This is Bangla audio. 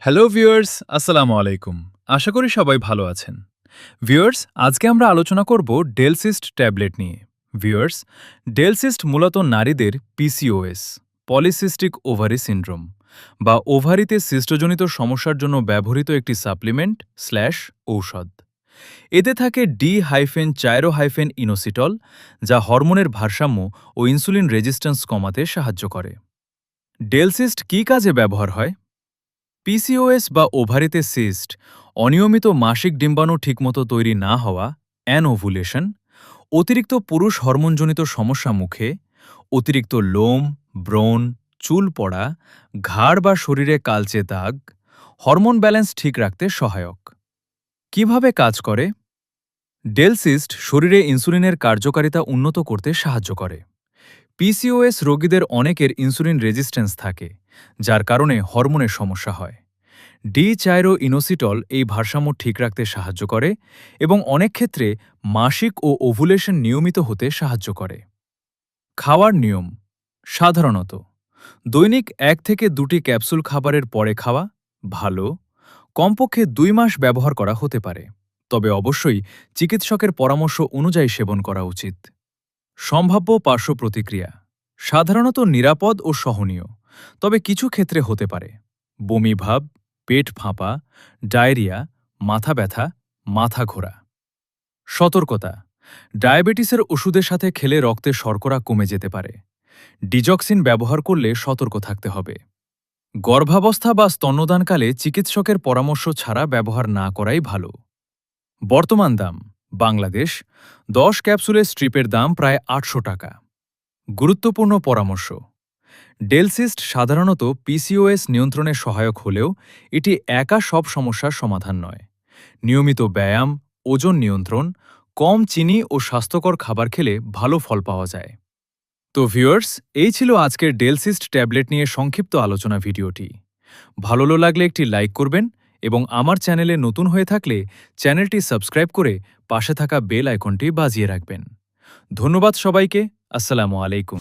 হ্যালো ভিউয়ার্স, আসসালামু আলাইকুম। আশা করি সবাই ভালো আছেন। ভিউয়ার্স, আজকে আমরা আলোচনা করব ডেলসিস্ট ট্যাবলেট নিয়ে। ভিউয়ার্স, ডেলসিস্ট মূলত নারীদের পিসিওএস, পলিসিস্টিক ওভারি সিন্ড্রোম বা ওভারিতে সিস্টজনিত সমস্যার জন্য ব্যবহৃত একটি সাপ্লিমেন্ট স্ল্যাশ ঔষধ। এতে থাকে ডি-চাইরো-ইনোসিটল, যা হরমোনের ভারসাম্য ও ইনসুলিন রেজিস্ট্যান্স কমাতে সাহায্য করে। ডেলসিস্ট কী কাজে ব্যবহার হয়? পিসিওএস বা ওভারিতে সিস্ট, অনিয়মিত মাসিক ডিম্বাণু ঠিকমতো তৈরি না হওয়া, অ্যানওভুলেশন, অতিরিক্ত পুরুষ হরমোনজনিত সমস্যা মুখে, অতিরিক্ত লোম, ব্রণ, চুল পড়া, ঘাড় বা শরীরে কালচে দাগ, হরমোন ব্যালেন্স ঠিক রাখতে সহায়ক। কিভাবে কাজ করে? ডেলসিস্ট শরীরে ইনসুলিনের কার্যকারিতা উন্নত করতে সাহায্য করে। পিসিওএস রোগীদের অনেকের ইনসুলিন রেজিস্ট্যান্স থাকে, যার কারণে হরমোনের সমস্যা হয়। ডি-চাইরো-ইনোসিটল এই ভারসাম্য ঠিক রাখতে সাহায্য করে এবং অনেক ক্ষেত্রে মাসিক ও ওভুলেশন নিয়মিত হতে সাহায্য করে। খাওয়ার নিয়ম সাধারণত দৈনিক 1 থেকে 2টি ক্যাপসুল খাবারের পরে খাওয়া ভালো। কমপক্ষে 2 মাস ব্যবহার করা হতে পারে, তবে অবশ্যই চিকিৎসকের পরামর্শ অনুযায়ী সেবন করা উচিত। সম্ভাব্য পার্শ্ব প্রতিক্রিয়া সাধারণত নিরাপদ ও সহনীয়, তবে কিছু ক্ষেত্রে হতে পারে বমি ভাব, পেট ফাঁপা, ডায়রিয়া, মাথা ব্যথা, মাথা ঘোরা। সতর্কতা: ডায়াবেটিসের ওষুধের সাথে খেলে রক্তে শর্করা কমে যেতে পারে। ডিজক্সিন ব্যবহার করলে সতর্ক থাকতে হবে। গর্ভাবস্থা বা স্তন্যদানকালে চিকিৎসকের পরামর্শ ছাড়া ব্যবহার না করাই ভালো। বর্তমান দাম বাংলাদেশ 10 ক্যাপসুলের স্ট্রিপের দাম প্রায় 800 টাকা। গুরুত্বপূর্ণ পরামর্শ: ডেলসিস্ট সাধারণত পিসিওএস নিয়ন্ত্রণে সহায়ক হলেও এটি একা সব সমস্যার সমাধান নয়। নিয়মিত ব্যায়াম, ওজন নিয়ন্ত্রণ, কম চিনি ও স্বাস্থ্যকর খাবার খেলে ভালো ফল পাওয়া যায়। তো ভিউয়ার্স, এই ছিল আজকের ডেলসিস্ট ট্যাবলেট নিয়ে সংক্ষিপ্ত আলোচনা ভিডিওটি। ভালো লাগলে একটি লাইক করবেন এবং আমার চ্যানেলে নতুন হয়ে থাকলে চ্যানেলটি সাবস্ক্রাইব করে পাশে থাকা বেল আইকনটি বাজিয়ে রাখবেন। ধন্যবাদ সবাইকে। আসসালামু আলাইকুম।